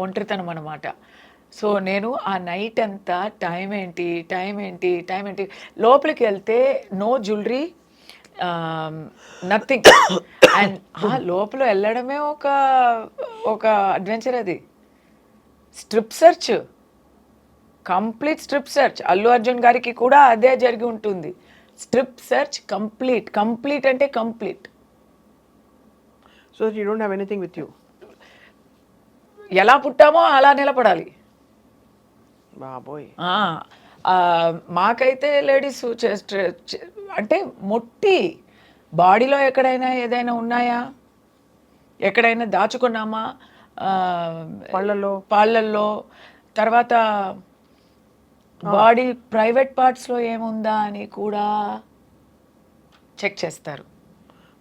ఒంటరితనం అన్నమాట. సో నేను ఆ నైట్ అంతా టైం ఏంటి, టైం ఏంటి, టైం ఏంటి, లోపలికి వెళ్తే నో జ్యువెలరీ, నథింగ్. అండ్ లోపల వెళ్ళడమే ఒక ఒక అడ్వెంచర్ అది. Strip search, complete strip search. Allu Arjun గారికి కూడా అదే జరిగి ఉంటుంది. స్ట్రిప్ సెర్చ్ కంప్లీట్, కంప్లీట్ అంటే complete. So you don't have anything with you. ఎలా పుట్టామో అలా నిలబడాలి. బాబోయ్. మాకైతే లేడీస్ అంటే మొట్టి బాడీలో ఎక్కడైనా ఏదైనా ఉన్నాయా, ఎక్కడైనా దాచుకున్నామా, పాళ్ళల్లో, తర్వాత బాడీ ప్రైవేట్ పార్ట్స్లో ఏముందా అని కూడా చెక్ చేస్తారు.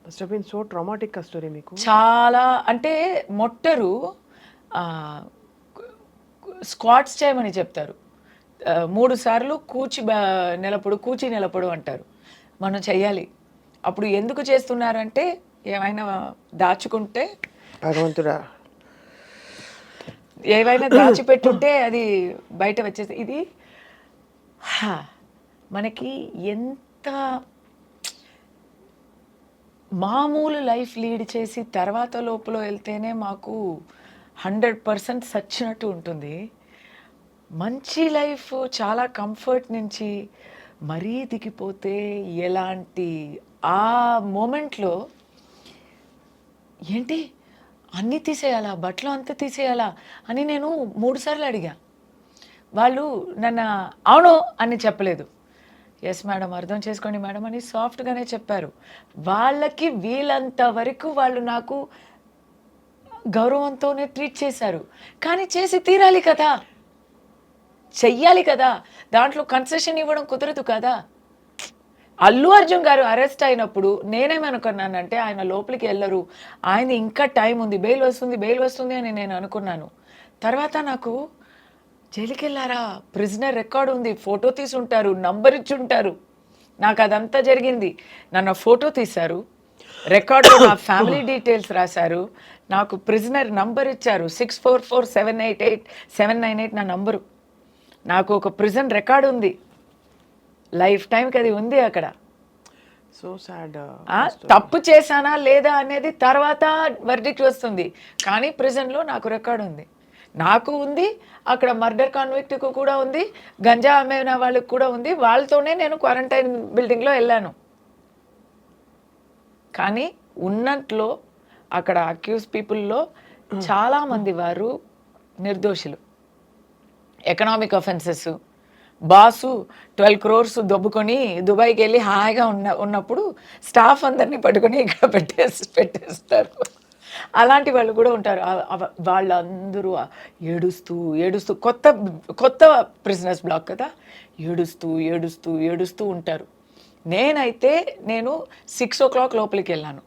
Must have been so traumatic ఆ స్టోరీ మీకు. చాలా అంటే మొట్టరు స్క్వాట్స్ చేయమని చెప్తారు. 3 సార్లు కూచి నిలపడు అంటారు. మనం చెయ్యాలి. అప్పుడు ఎందుకు చేస్తున్నారంటే ఏమైనా దాచుకుంటే, భగవంతుడా, ఏవైనా దాచిపెట్టుంటే అది బయట వచ్చేసి. ఇది మనకి ఎంత మామూలు లైఫ్ లీడ్ చేసి తర్వాత లోపల వెళ్తేనే మాకు 100% సచ్చినట్టు ఉంటుంది. మంచి లైఫ్ చాలా కంఫర్ట్ నుంచి మరీ దిగిపోతే ఎలాంటి ఆ మూమెంట్లో ఏంటి అన్నీ తీసేయాలా, బట్టలు అంతా తీసేయాలా అని నేను 3 సార్లు అడిగా. వాళ్ళు నన్ను అవును అని చెప్పలేదు. ఎస్ మేడం, అర్థం చేసుకోండి మేడం అని సాఫ్ట్గానే చెప్పారు. వాళ్ళకి వీలంత వరకు వాళ్ళు నాకు గౌరవంతోనే ట్రీట్ చేశారు. కానీ చేసి తీరాలి కదా, చెయ్యాలి కదా, దాంట్లో కన్సెషన్ ఇవ్వడం కుదరదు కదా. అల్లు అర్జున్ గారు అరెస్ట్ అయినప్పుడు నేనేమనుకున్నానంటే ఆయన లోపలికి వెళ్ళరు, ఆయన ఇంకా టైం ఉంది, బెయిల్ వస్తుంది అని నేను అనుకున్నాను. తర్వాత నాకు జైలుకి వెళ్ళారా, ప్రిజనర్ రికార్డు ఉంది, ఫోటో తీసి ఉంటారు, నంబర్ ఇచ్చి ఉంటారు. నాకు అదంతా జరిగింది. నన్ను ఫోటో తీశారు, రికార్డులో నా ఫ్యామిలీ డీటెయిల్స్ రాశారు, నాకు ప్రిజనర్ నంబర్ ఇచ్చారు, 644788 నా నంబరు. నాకు ఒక ప్రిజన్ రికార్డు ఉంది, లైఫ్ టైంకి అది ఉంది అక్కడ. So sad. తప్పు చేశానా లేదా అనేది తర్వాత వర్డిక్ట్ వస్తుంది, కానీ ప్రిజన్లో నాకు రికార్డు ఉంది. నాకు ఉంది, అక్కడ మర్డర్ కాన్విక్ట్కు కూడా ఉంది, గంజా అమ్మిన వాళ్ళకి కూడా ఉంది. వాళ్ళతోనే నేను క్వారంటైన్ బిల్డింగ్లో వెళ్ళాను. కానీ ఉన్నట్లో అక్కడ అక్యూజ్ పీపుల్లో చాలామంది వారు నిర్దోషులు. Economic offences. బాసు 12 crores దొబ్బుకొని దుబాయ్కి వెళ్ళి హాయిగా ఉన్నప్పుడు స్టాఫ్ అందరినీ పట్టుకొని ఇక్కడ పెట్టేస్తారు. అలాంటి వాళ్ళు కూడా ఉంటారు. వాళ్ళందరూ ఏడుస్తూ కొత్త ప్రిజనర్స్ బ్లాక్ కదా, ఏడుస్తూ ఉంటారు. నేను 6 o'clock లోపలికి వెళ్ళాను.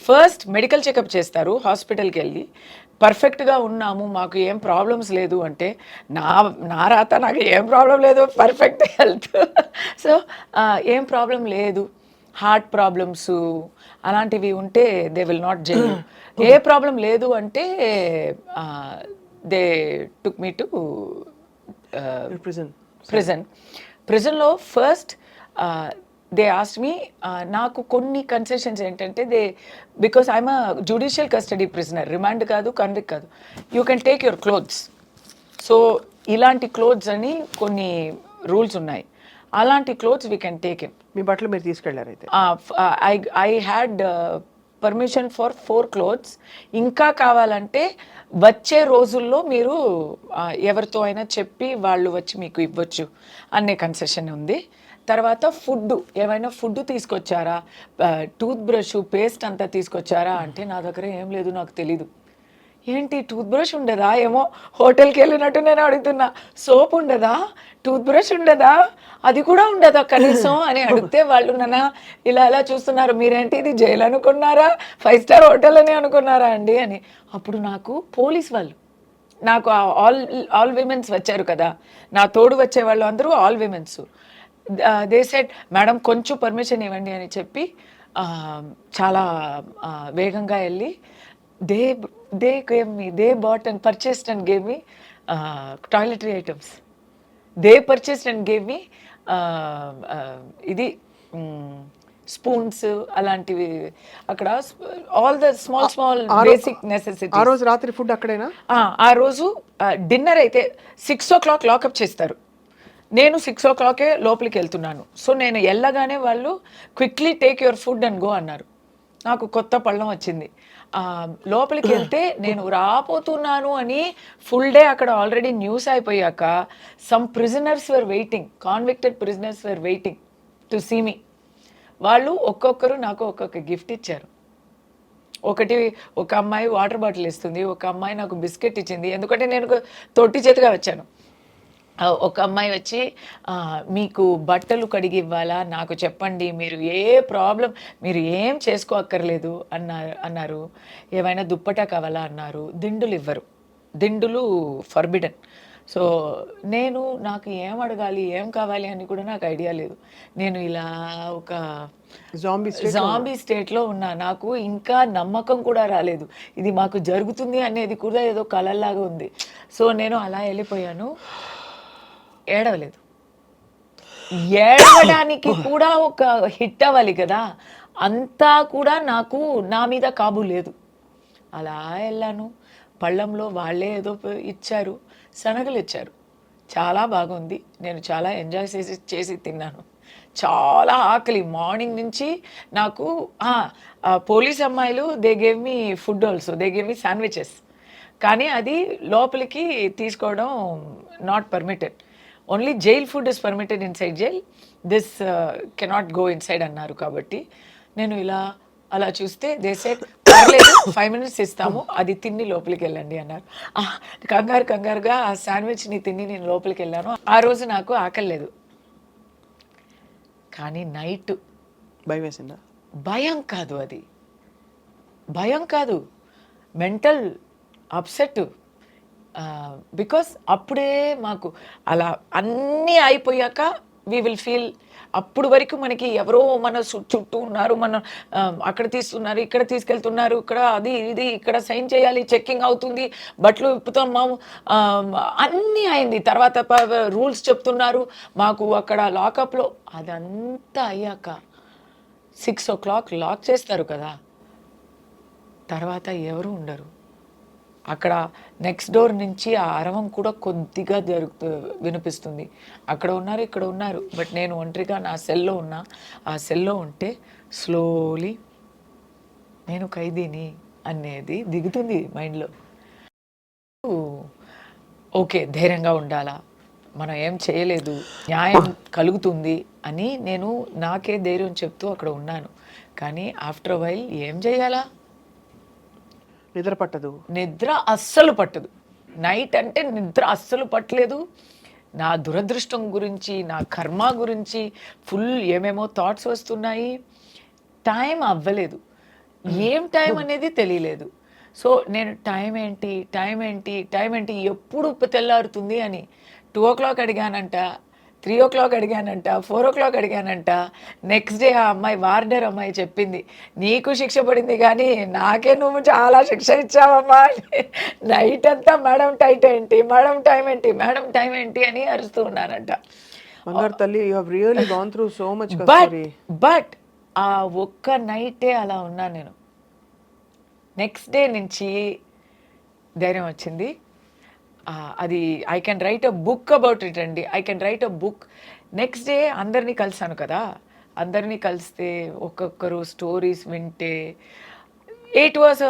ఫస్ట్ మెడికల్ చెకప్ చేస్తారు హాస్పిటల్కి వెళ్ళి. పర్ఫెక్ట్గా ఉన్నాము, మాకు ఏం ప్రాబ్లమ్స్ లేదు అంటే నా రాత నాకు ఏం ప్రాబ్లం లేదు, పర్ఫెక్ట్ హెల్త్. సో ఏం ప్రాబ్లం లేదు, హార్ట్ ప్రాబ్లమ్స్ అలాంటివి ఉంటే దే విల్ నాట్ జైల్. ఏ ప్రాబ్లం లేదు అంటే దే టుక్ మీ టు ప్రిజన్లో. ఫస్ట్ దే ఆస్క్డ్ మీ, నాకు కొన్ని కన్సెషన్స్ ఏంటంటే because I'm a judicial custody prisoner, remand కాదు, కన్విక్ట్ కాదు. You can take your clothes. So ఇలాంటి క్లోత్స్ అని కొన్ని రూల్స్ ఉన్నాయి, అలాంటి clothes we can take in. మీ బట్టలు మీరు తీసుకెళ్ళారు అయితే? I had permission for 4 clothes. ఇంకా కావాలంటే వచ్చే రోజుల్లో మీరు ఎవరితో అయినా చెప్పి వాళ్ళు వచ్చి మీకు ఇవ్వచ్చు అనే కన్సెషన్ ఉంది. తర్వాత ఫుడ్, ఏమైనా ఫుడ్ తీసుకొచ్చారా, టూత్ బ్రష్, పేస్ట్ అంతా తీసుకొచ్చారా అంటే నా దగ్గర ఏం లేదు, నాకు తెలీదు. ఏంటి టూత్ బ్రష్ ఉండదా, ఏమో హోటల్కి వెళ్ళినట్టు నేను అడుగుతున్నా. సోప్ ఉండదా, టూత్ బ్రష్ ఉండదా, అది కూడా ఉండదా కనీసం అని అడిగితే వాళ్ళు నన్ను ఇలా చూస్తున్నారు. మీరేంటి ఇది జైలు అనుకున్నారా, 5 star హోటల్ అని అనుకున్నారా అండి అని. అప్పుడు నాకు పోలీస్ వాళ్ళు, నాకు ఆల్ విమెన్స్ వచ్చారు కదా, నా తోడు వచ్చే వాళ్ళు అందరూ all women's. They said madam కొంచెం పర్మిషన్ ఇవ్వండి అని చెప్పి చాలా వేగంగా వెళ్ళి they gave me, they bought and purchased and gave me toiletry items. They purchased and gave me ఇది స్పూన్స్ అలాంటివి అక్కడ all the small basic necessity. ఆ రోజు రాత్రి ఫుడ్ అక్కడేనా? ఆ రోజు డిన్నర్ అయితే 6 o'clock లాకప్ చేస్తారు. నేను 6 o'clock లోపలికి వెళ్తున్నాను. సో నేను వెళ్ళగానే వాళ్ళు quickly take your food and go అన్నారు. నాకు కొత్త పళ్ళం వచ్చింది. లోపలికి వెళ్తే నేను రాపోతున్నాను అని ఫుల్ డే అక్కడ ఆల్రెడీ న్యూస్ అయిపోయాక some prisoners were waiting, convicted prisoners were waiting to see me. వాళ్ళు ఒక్కొక్కరు నాకు ఒక్కొక్క గిఫ్ట్ ఇచ్చారు. ఒక అమ్మాయి వాటర్ బాటిల్ ఇస్తుంది, ఒక అమ్మాయి నాకు బిస్కెట్ ఇచ్చింది, ఎందుకంటే నేను తొట్టి చేతిగా వచ్చాను. ఒక అమ్మాయి వచ్చి మీకు బట్టలు కడిగి ఇవ్వాలా, నాకు చెప్పండి, మీరు ఏ ప్రాబ్లం, మీరు ఏం చేసుకోక్కర్లేదు అన్నారు. ఏమైనా దుప్పటా కావాలా అన్నారు. దిండులు ఇవ్వరు, దిండులు ఫర్బిడన్. సో నాకు ఏం అడగాలి, ఏం కావాలి అని కూడా నాకు ఐడియా లేదు. నేను ఇలా ఒక జాంబీ స్టేట్లో ఉన్నా. నాకు ఇంకా నమ్మకం కూడా రాలేదు, ఇది మాకు జరుగుతుంది అనేది కూడా ఏదో కలల్లాగా ఉంది. సో నేను అలా వెళ్ళిపోయాను. ఏడవలేదు. ఏడవడానికి కూడా ఒక హిట్ అవ్వాలి కదా, అంతా కూడా నాకు నా మీద కాబు లేదు. అలా వెళ్ళాను. పళ్ళంలో వాళ్ళే ఏదో ఇచ్చారు, శనగలు ఇచ్చారు. చాలా బాగుంది. నేను చాలా ఎంజాయ్ చేసి తిన్నాను. చాలా ఆకలి మార్నింగ్ నుంచి నాకు. పోలీస్ అమ్మాయిలు they gave me food also, they gave me sandwiches. కానీ అది లోపలికి తీసుకోవడం not permitted. Only jail food is permitted inside jail, this cannot go inside అన్నారు. కాబట్టి నేను అలా చూస్తే దే సెడ్ పర్లేదు 5 minutes ఇస్తాము, అది తిని లోపలికి వెళ్ళండి అన్నారు. కంగారుగా ఆ శాండ్విచ్ని తిని నేను లోపలికి వెళ్ళాను. ఆ రోజు నాకు ఆకలి లేదు. కానీ నైట్ భయం వేసిందా? భయం కాదు, అది భయం కాదు, మెంటల్ అప్సెట్. బికాస్ అప్పుడే మాకు అలా అన్నీ అయిపోయాక వీ విల్ ఫీల్, అప్పుడు వరకు మనకి ఎవరో మన చుట్టూ ఉన్నారు, మనం అక్కడ తీస్తున్నారు, ఇక్కడ తీసుకెళ్తున్నారు, ఇక్కడ అది ఇది, ఇక్కడ సైన్ చేయాలి, చెక్కింగ్ అవుతుంది, బట్టలు విప్పుతాము, అన్నీ అయింది. తర్వాత రూల్స్ చెప్తున్నారు మాకు అక్కడ లాకప్లో. అదంతా అయ్యాక 6 o'clock లాక్ చేస్తారు కదా, తర్వాత ఎవరు ఉండరు అక్కడ. నెక్స్ట్ డోర్ నుంచి ఆ అరవం కూడా కొద్దిగా వినిపిస్తుంది. అక్కడ ఉన్నారు, ఇక్కడ ఉన్నారు, బట్ నేను ఒంటరిగా నా సెల్లో ఉన్నా. ఆ సెల్లో ఉంటే స్లోలీ నేను ఖైదీని అనేది దిగుతుంది మైండ్లో. ఓకే, ధైర్యంగా ఉండాలా, మనం ఏం చేయలేదు, న్యాయం కలుగుతుంది అని నేను నాకే ధైర్యం చెప్తూ అక్కడ ఉన్నాను. కానీ ఆఫ్టర్ వైల్ ఏం చేయాలా, నిద్ర పట్టదు, నిద్ర అస్సలు పట్టదు. నైట్ అంటే నిద్ర అస్సలు పట్టలేదు. నా దురదృష్టం గురించి, నా కర్మ గురించి ఫుల్ ఏమేమో థాట్స్ వస్తున్నాయి. టైం అవ్వలేదు, ఏం టైం అనేది తెలియలేదు. సో నేను టైం ఏంటి ఎప్పుడు తెల్లారుతుంది అని 2 o'clock అడిగానంట, 3 o'clock అడిగానంట, 4 o'clock అడిగానంట. Next day ఆ అమ్మాయి, వార్డర్ అమ్మాయి చెప్పింది, నీకు శిక్ష పడింది కానీ నాకే నువ్వు చాలా శిక్ష ఇచ్చావమ్మా. నైట్ అంతా మేడం టైం ఏంటి అని అరుస్తూ ఉన్నానంట. బంగారు తల్లి, you have really gone through so much. But ఆ ఒక్క నైటే అలా ఉన్నాను నేను. నెక్స్ట్ డే నుంచి ధైర్యం వచ్చింది. అది I can write a book about it అండి. I can write a book. Next day అందరినీ కలిసాను కదా, అందరినీ కలిస్తే ఒక్కొక్కరు స్టోరీస్ వింటే ఇట్ వాజ్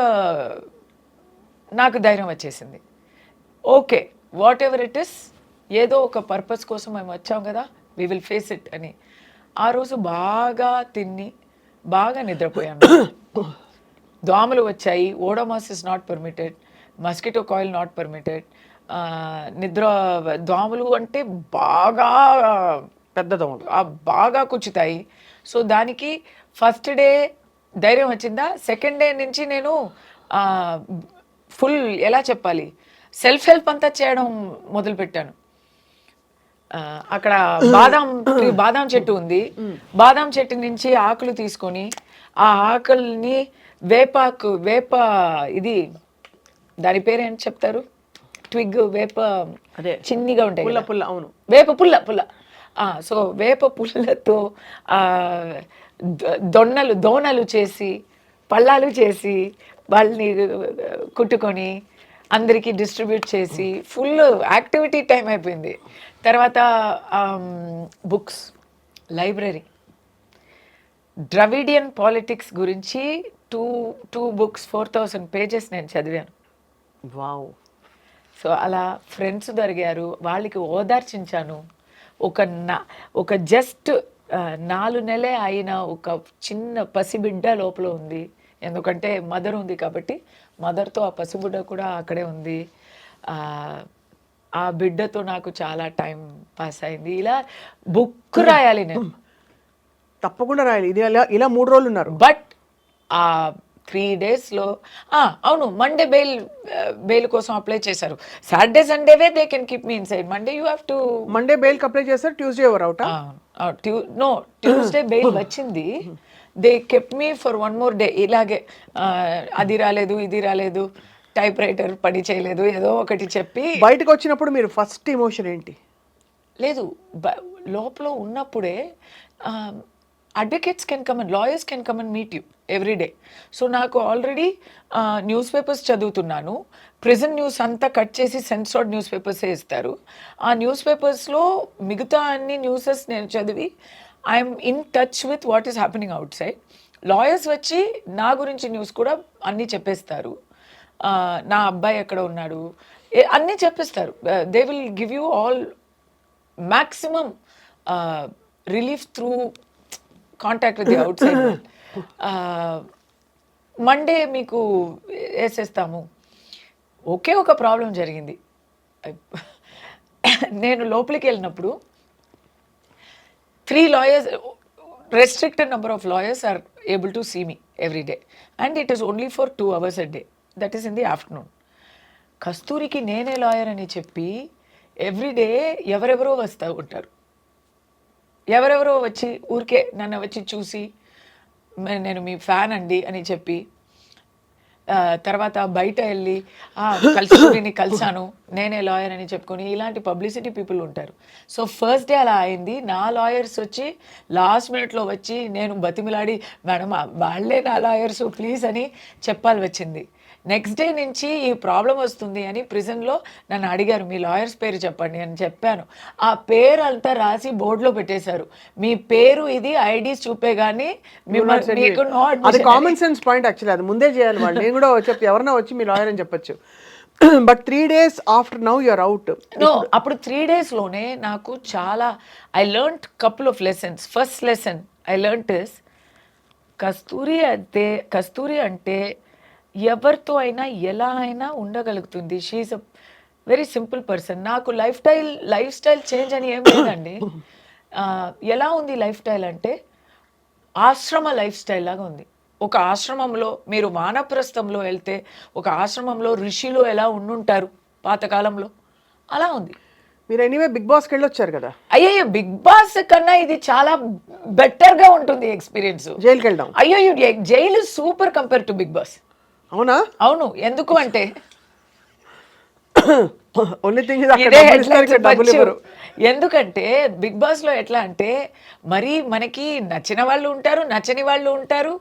నాకు ధైర్యం వచ్చేసింది. Okay, what ever it is, ఏదో ఒక పర్పస్ కోసం మేము వచ్చాం కదా, వీ విల్ ఫేస్ ఇట్ అని. ఆ రోజు బాగా తిని బాగా నిద్రపోయాను. దోమలు వచ్చాయి. Odomos is not permitted, mosquito coil not permitted. దోమలు అంటే బాగా పెద్ద దోమలు బాగా కుచ్చుతాయి. సో దానికి ఫస్ట్ డే ధైర్యం వచ్చిందా, సెకండ్ డే నుంచి నేను ఫుల్ ఎలా చెప్పాలి, సెల్ఫ్ హెల్ప్ అంతా చేయడం మొదలుపెట్టాను. అక్కడ బాదాం చెట్టు ఉంది. బాదాం చెట్టు నుంచి ఆకులు తీసుకొని ఆ ఆకుల్ని వేపాకు వేప ఇది దాని పేరు ఏంటి చెప్తారు, ట్విగ్ వేప అదే చిన్నిగా ఉంటాయి పుల్ల కదా. పుల్ల అవును. వేప పుల్ల సో వేప పుల్లతో ఆ, దోణలు చేసి పళ్ళాలు చేసి వాళ్ళని కుట్టుకొని అందరికీ డిస్ట్రిబ్యూట్ చేసి ఫుల్ యాక్టివిటీ టైం అయిపోయింది. తర్వాత బుక్స్, లైబ్రరీ, ద్రవిడియన్ పాలిటిక్స్ గురించి టూ బుక్స్ 4000 pages నేను చదివాను. వావ్. సో అలా ఫ్రెండ్స్ దొరికారు, వాళ్ళకి ఓదార్చించాను. ఒక జస్ట్ 4 నెలలే అయిన ఒక చిన్న పసిబిడ్డ లోపల ఉంది. ఎందుకంటే మదర్ ఉంది కాబట్టి మదర్తో ఆ పసిబిడ్డ కూడా అక్కడే ఉంది. ఆ, ఆ బిడ్డతో నాకు చాలా టైం పాస్ అయింది. ఇలా బుక్ రాయాలి నేను. తప్పకుండా రాయాలి. ఇది ఇలా 3 రోజులు ఉన్నారు. బట్ ఆ 3 daysలో అవును, మండే బెయిల్ కోసం అప్లై చేశారు. సాటర్డే సండేవే they can keep me inside. Monday you have to Monday బెయిల్కి అప్లై చేస్తారు, ట్యూస్డే ఎవరు అవుటా? నో, ట్యూస్డే బెయిల్ వచ్చింది. They kept me for 1 more day. ఇలాగే అది రాలేదు, ఇది రాలేదు, టైప్ రైటర్ పని చేయలేదు, ఏదో ఒకటి చెప్పి. బయటకు వచ్చినప్పుడు మీరు ఫస్ట్ ఎమోషన్ ఏంటి? లేదు, లోపల ఉన్నప్పుడే advocates can come and lawyers can come and meet you every day. So నాకు ఆల్రెడీ న్యూస్ పేపర్స్ చదువుతున్నాను. ప్రెజెంట్ న్యూస్ అంతా కట్ చేసి సెన్సార్డ్ న్యూస్ పేపర్సే ఇస్తారు. ఆ న్యూస్ పేపర్స్లో మిగతా అన్ని న్యూసెస్ నేను చదివి I'm in touch with what is happening out side. Lawyers వచ్చి నా గురించి న్యూస్ కూడా అన్నీ చెప్పేస్తారు. నా అబ్బాయి ఎక్కడ ఉన్నాడు అన్నీ చెప్పేస్తారు. They will give you all maximum relief through contact with the outside world. Monday మీకు వేసేస్తాము. ఒకే ఒక ప్రాబ్లం జరిగింది. నేను లోపలికి వెళ్ళినప్పుడు 3 lawyers, restricted number of lawyers are able to see me every day and it is only for 2 hours a day, that is in the afternoon. కస్తూరికి నేనే lawyer అని చెప్పి everyday ఎవరెవరో వస్తూ ఉంటారు. ఎవరెవరో వచ్చి ఊరికే నన్ను వచ్చి చూసి నేను మీ ఫ్యాన్ అండి అని చెప్పి, తర్వాత బయట వెళ్ళి కస్తూరిని కలిసాను, నేనే లాయర్ అని చెప్పుకొని, ఇలాంటి పబ్లిసిటీ పీపుల్ ఉంటారు. సో ఫస్ట్ డే అలా అయింది. నా లాయర్స్ వచ్చి లాస్ట్ మినిట్లో వచ్చి నేను బతిమిలాడి, మేడం వాళ్ళే నా లాయర్స్ ప్లీజ్ అని చెప్పాలి వచ్చింది. నెక్స్ట్ డే నుంచి ఈ ప్రాబ్లం వస్తుంది అని ప్రిజన్లో నన్ను అడిగారు, మీ లాయర్స్ పేరు చెప్పండి అని చెప్పాను. ఆ పేరు అంతా రాసి బోర్డులో పెట్టేశారు. మీ పేరు ఇది ఐడీస్ చూపే కానీ మీకు అది కామన్ సెన్స్ పాయింట్ యాక్చువల్లీ. అది ముందే చేయాలి వాళ్ళు. నేను కూడా చెప్పి ఎవరైనా వచ్చి మీ లాయర్ అని చెప్పొచ్చు. But 3 days after now you're out. No, అప్పుడు 3 daysలోనే నాకు చాలా I learned couple of lessons. First lesson I learned is Kasturi అంటే ఎవరితో అయినా ఎలా అయినా ఉండగలుగుతుంది. She's a very simple person. నాకు లైఫ్ స్టైల్ చేంజ్ అని ఏం లేదండి. ఎలా ఉంది లైఫ్ స్టైల్ అంటే ఆశ్రమ లైఫ్ స్టైల్ లాగా ఉంది. ఒక ఆశ్రమంలో మీరు వానప్రస్థంలో వెళ్తే ఒక ఆశ్రమంలో ఋషిలో ఎలా ఉండుంటారు పాతకాలంలో, అలా ఉంది. మీరు ఎనీవే బిగ్ బాస్కి వెళ్ళొచ్చారు కదా. అయ్యో, బిగ్ బాస్ కన్నా ఇది చాలా బెటర్గా ఉంటుంది ఎక్స్పీరియన్స్. జైలుకి వెళ్ళడం. అయ్యో, jail super compare to Bigg Boss. అవునా? అవును. ఎందుకు అంటే ఎందుకంటే బిగ్ బాస్లో ఎట్లా అంటే మరి మనకి నచ్చిన వాళ్ళు ఉంటారు, నచ్చని వాళ్ళు ఉంటారు.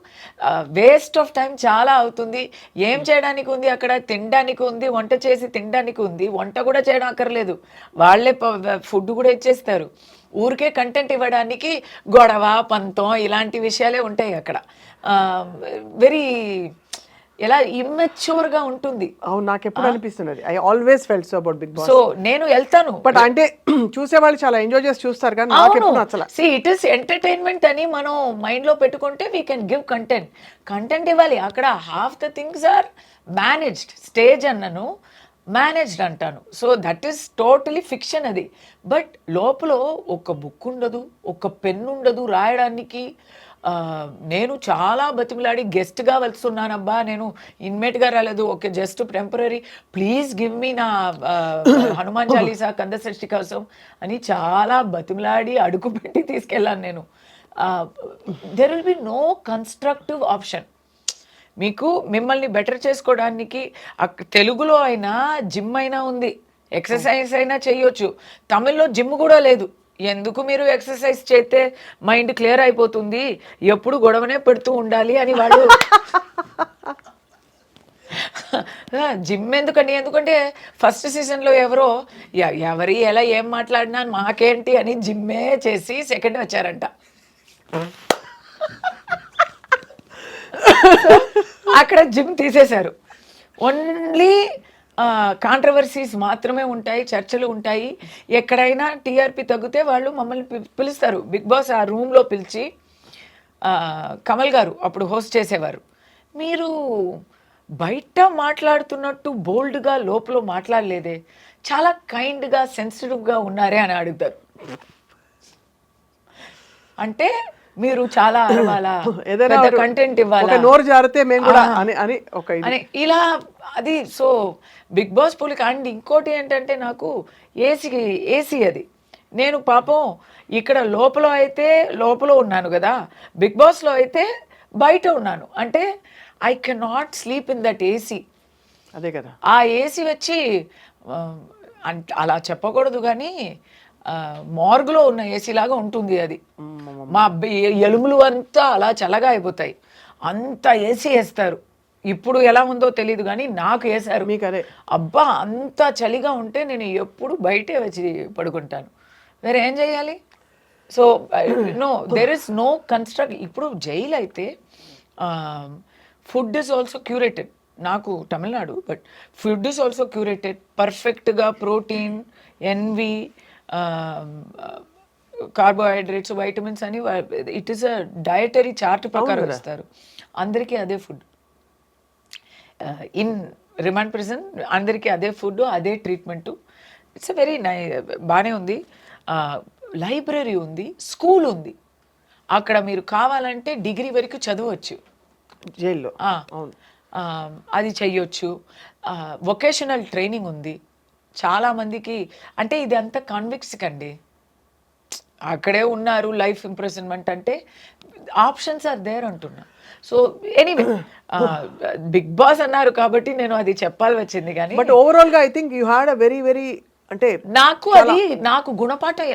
వేస్ట్ ఆఫ్ టైం చాలా అవుతుంది. ఏం చేయడానికి ఉంది అక్కడ? తినడానికి ఉంది, వంట చేసి తినడానికి ఉంది. వంట కూడా చేయడం అక్కర్లేదు, వాళ్ళే ఫుడ్ కూడా ఇచ్చేస్తారు. ఊరికే కంటెంట్ ఇవ్వడానికి గొడవ, పంతం ఇలాంటి విషయాలే ఉంటాయి అక్కడ. వెరీ ఎలా ఇమ్మెచ్యూర్ గా ఉంటుంది. అవును, నాకు ఎప్పుడు అనిపిస్తున్నది. I always felt so about Bigg Boss. So నేను వెళ్తాను, బట్ అంటే చూసే వాళ్ళు చాలా ఎంజాయ్ చేసి చూస్తారు కానీ నాకు ఎప్పుడు నచ్చల. సి ఇట్ ఇస్ ఎంటర్టైన్మెంట్ అని మనం మైండ్ లో పెట్టుకుంటే వీ కెన్ గివ్ కంటెంట్ ఇవ్వాలి. అక్కడ half the things are managed. Stage అన్నను మేనేజ్డ్ అంటాను. So that is totally fiction అది. బట్ లోపల ఒక బుక్ ఉండదు, ఒక పెన్ ఉండదు రాయడానికి. నేను చాలా బతిమిలాడి గెస్ట్గా వెళ్తున్నానబ్బా, నేను ఇన్మేట్గా రాలేదు, okay just temporary, please give me నా హనుమాన్ చాలీసా కంద సృష్టి కోసం అని చాలా బతిమిలాడి అడుగు పెట్టి తీసుకెళ్ళాను నేను. There will be no constructive option. మీకు మిమ్మల్ని బెటర్ చేసుకోవడానికి తెలుగులో అయినా జిమ్ అయినా ఉంది, ఎక్సర్సైజ్ అయినా చేయొచ్చు. తమిళ్లో జిమ్ కూడా లేదు. ఎందుకు మీరు ఎక్సర్సైజ్ చేస్తే మైండ్ క్లియర్ అయిపోతుంది, ఎప్పుడు గొడవనే పెడుతూ ఉండాలి అని వాళ్ళు జిమ్ ఎందుకండి, ఎందుకంటే ఫస్ట్ సీజన్లో ఎవరో ఎవరి ఎలా ఏం మాట్లాడినా మాకేంటి అని జిమ్మే చేసి సెకండ్ వచ్చారంట. అక్కడ జిమ్ తీసేశారు. ఓన్లీ కాంట్రవర్సీస్ మాత్రమే ఉంటాయి, చర్చలు ఉంటాయి. ఎక్కడైనా టీఆర్పీ తగ్గితే వాళ్ళు మమ్మల్ని పిలుస్తారు. బిగ్ బాస్ ఆ రూమ్లో పిలిచి, కమల్ గారు అప్పుడు హోస్ట్ చేసేవారు, మీరు బయట మాట్లాడుతున్నట్టు బోల్డ్గా లోపల మాట్లాడలేదే, చాలా కైండ్గా సెన్సిటివ్గా ఉన్నారే అని అడుగుతారు. అంటే మీరు చాలా అరవాలా, పెద్ద కంటెంట్ ఇవ్వాలా, నోరు జారితే మేము కూడా అని ఒక అని ఇలా అది. సో బిగ్ బాస్ పోలిక. అండ్ ఇంకోటి ఏంటంటే నాకు ఏసీ అది. నేను పాపం ఇక్కడ లోపల ఉన్నాను కదా, బిగ్ బాస్లో అయితే బయట ఉన్నాను. అంటే I cannot sleep in that AC. అదే కదా, ఆ ఏసీ వచ్చి అలా చెప్పకూడదు కానీ మార్గులో ఉన్న ఏసీ లాగా ఉంటుంది అది. మా ఎలుములు అంతా అలా చల్లగా అయిపోతాయి, అంత ఏసీ వేస్తారు. ఇప్పుడు ఎలా ఉందో తెలియదు కానీ నాకు వేశారు. మీకు అదే అబ్బా, అంత చలిగా ఉంటే నేను ఎప్పుడు బయటే వచ్చి పడుకుంటాను. వేరే ఏం చేయాలి? So no, there is no construct. ఇప్పుడు జైలు అయితే ఫుడ్ ఇస్ ఆల్సో క్యూరేటెడ్. నాకు Tamil Nadu, but food is also curated. పర్ఫెక్ట్గా ప్రోటీన్, ఎన్వి, కార్బోహైడ్రేట్స్, వైటమిన్స్ అని it is a dietary chart ప్రకారం ఇస్తారు. అందరికీ అదే ఫుడ్. ఇన్ రిమాండ్ ప్రిజన్ అందరికీ అదే ఫుడ్, అదే ట్రీట్మెంటు. ఇట్స్ అ వెరీ బాగానే ఉంది. లైబ్రరీ ఉంది, స్కూల్ ఉంది. అక్కడ మీరు కావాలంటే డిగ్రీ వరకు చదవచ్చు జైల్లో. అది చెయ్యొచ్చు. వొకేషనల్ ట్రైనింగ్ ఉంది చాలామందికి. అంటే ఇది అంతా కాన్విక్స్కి అండి, అక్కడే ఉన్నారు. లైఫ్ ఇంప్రెజన్మెంట్ అంటే ఆప్షన్స్ ఆర్ దేర్ అంటున్నా. సో ఎనీవే, బిగ్ బాస్ అన్నారు కాబట్టి నేను అది చెప్పాలి వచ్చింది. కానీ బట్ ఓవరాల్గా I think you had a very very, అంటే నాకు గుణపాఠం,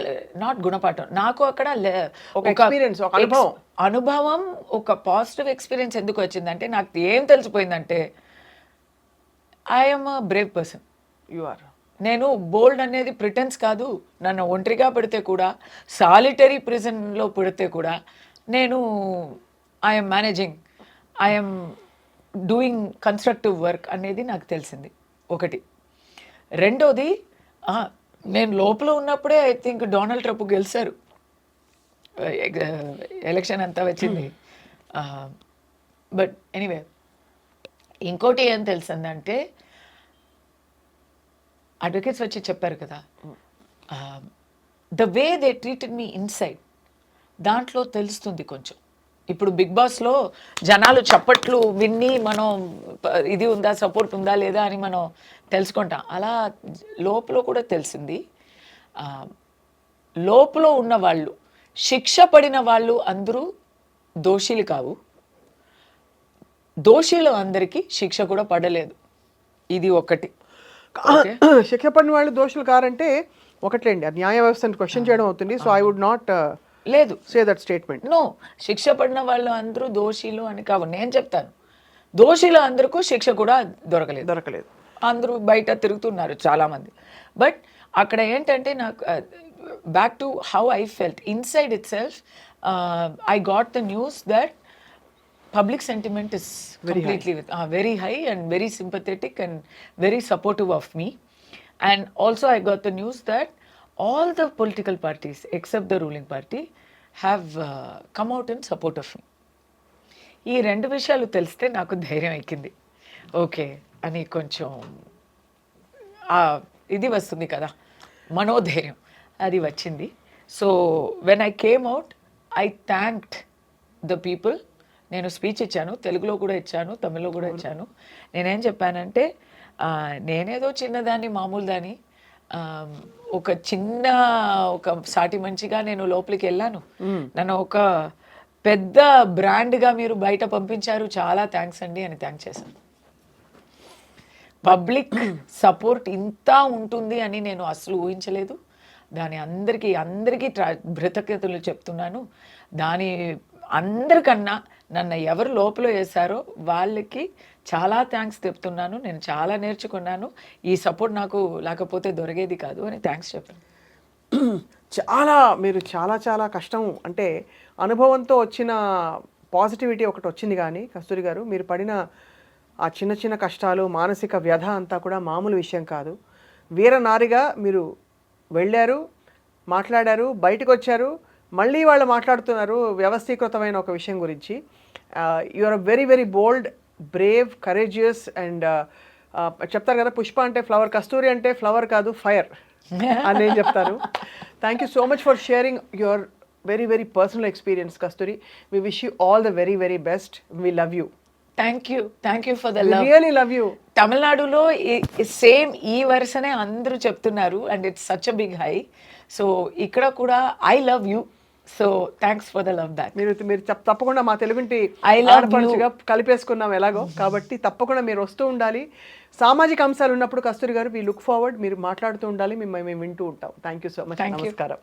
నాట్ గుణపాఠం, నాకు అక్కడ ఒక ఎక్స్పీరియన్స్, ఒక అనుభవం, ఒక పాజిటివ్ ఎక్స్పీరియన్స్ ఎందుకు వచ్చిందంటే, నాకు ఏం తెలిసిపోయిందంటే I'm a brave person. You are. నేను బోల్డ్ అనేది ప్రిటెన్స్ కాదు. నన్ను ఒంటరిగా పెడితే కూడా, సాలిటరీ ప్రిజన్లో పెడితే కూడా నేను I'm managing, I'm doing constructive work అనేది నాకు తెలిసింది ఒకటి. రెండోది, నేను లోపల ఉన్నప్పుడే ఐ థింక్ డొనాల్డ్ ట్రంప్ గెలిచారు, ఎలక్షన్ అంతా వచ్చింది. బట్ ఎనీవే, ఇంకోటి ఏం తెలిసిందంటే, అడ్వకేట్స్ వచ్చి చెప్పారు కదా, the way they treated me inside, దాంట్లో తెలుస్తుంది కొంచెం. ఇప్పుడు బిగ్ బాస్లో జనాలు చప్పట్లు విన్ని మనం ఇది ఉందా, సపోర్ట్ ఉందా లేదా అని మనం తెలుసుకుంటాం. అలా లోపల కూడా తెలిసింది. లోపల ఉన్న వాళ్ళు, శిక్ష పడిన వాళ్ళు అందరూ దోషులు కావు. దోషులు అందరికీ శిక్ష కూడా పడలేదు. ఇది ఒకటి. శిక్ష పడిన వాళ్ళు దోషులు కారంటే ఒకట్లేండి, అది న్యాయ వ్యవస్థను క్వశ్చన్ చేయడం అవుతుంది. సో ఐ వుడ్ నాట్ లేదు సే దట్ స్టేట్మెంట్. నో, శిక్ష పడిన వాళ్ళు అందరూ దోషులు అని కావు. నేను చెప్తాను, దోషులు అందరికీ శిక్ష కూడా దొరకలేదు. అందరూ బయట తిరుగుతున్నారు చాలామంది. బట్ అక్కడ ఏంటంటే, నాకు back to how I felt inside it self, I got the news that public sentiment is completely very high and very sympathetic and very supportive of me. And also I got the news that all the political parties except the ruling party have come out in support of me. ఈ రెండు విషయాలు తెలిస్తే నాకు ధైర్యం ఎక్కింది. Okay అని కొంచెం ఇది వస్తుంది కదా, మనోధైర్యం, అది వచ్చింది. So when I came out, I thanked the people. నేను స్పీచ్ ఇచ్చాను, తెలుగులో కూడా ఇచ్చాను, తమిళ్లో కూడా ఇచ్చాను. నేనేం చెప్పానంటే, నేనేదో చిన్నదాన్ని, మామూలు దాన్ని, ఒక సాటి మంచిగా నేను లోపలికి వెళ్ళాను. నన్ను ఒక పెద్ద బ్రాండ్గా మీరు బయట పంపించారు, చాలా థ్యాంక్స్ అండి అని థ్యాంక్ చేశాను. పబ్లిక్ సపోర్ట్ ఇంత ఉంటుంది అని నేను అసలు ఊహించలేదు. దాని అందరికీ కృతజ్ఞతలు చెప్తున్నాను. దాని అందరికన్నా నన్ను ఎవరు లోపల వేశారో వాళ్ళకి చాలా థ్యాంక్స్ చెప్తున్నాను. నేను చాలా నేర్చుకున్నాను. ఈ సపోర్ట్ నాకు లేకపోతే దొరికేది కాదు అని థ్యాంక్స్ చెప్పాను. మీరు చాలా కష్టం అంటే అనుభవంతో వచ్చిన పాజిటివిటీ ఒకటి వచ్చింది. కానీ కస్తూరి గారు, మీరు పడిన ఆ చిన్న కష్టాలు, మానసిక వ్యధ అంతా కూడా మామూలు విషయం కాదు. వీరనారిగా మీరు వెళ్ళారు, మాట్లాడారు, బయటకు వచ్చారు, మళ్ళీ వాళ్ళు మాట్లాడుతున్నారు వ్యవస్థీకృతమైన ఒక విషయం గురించి. You are very bold, brave, courageous and చెప్తారు కదా, పుష్ప అంటే ఫ్లవర్, కస్తూరి అంటే ఫ్లవర్ కాదు ఫైర్ అని నేను చెప్తాను. Thank you so much for sharing your very personal experience Kasthuri. We wish you all the very best. We love you. Thank you for the love. Really love you. తమిళనాడులో same ఈ వరుసనే అందరూ చెప్తున్నారు and it's such a big high. So ఇక్కడ కూడా I love you. So thanks for the love back. మీరు తప్పకుండా మా తెలుగుంటి I love ఆడపడుచుగా కలిపేసుకున్నాం ఎలాగో. కాబట్టి తప్పకుండా మీరు వస్తూ ఉండాలి. సామాజిక అంశాలు ఉన్నప్పుడు కస్తూరి గారు వి లుక్ ఫార్వర్డ్. మీరు మాట్లాడుతూ ఉండాలి, మేము వింటూ ఉంటాం. Thank you so much. నమస్కారం.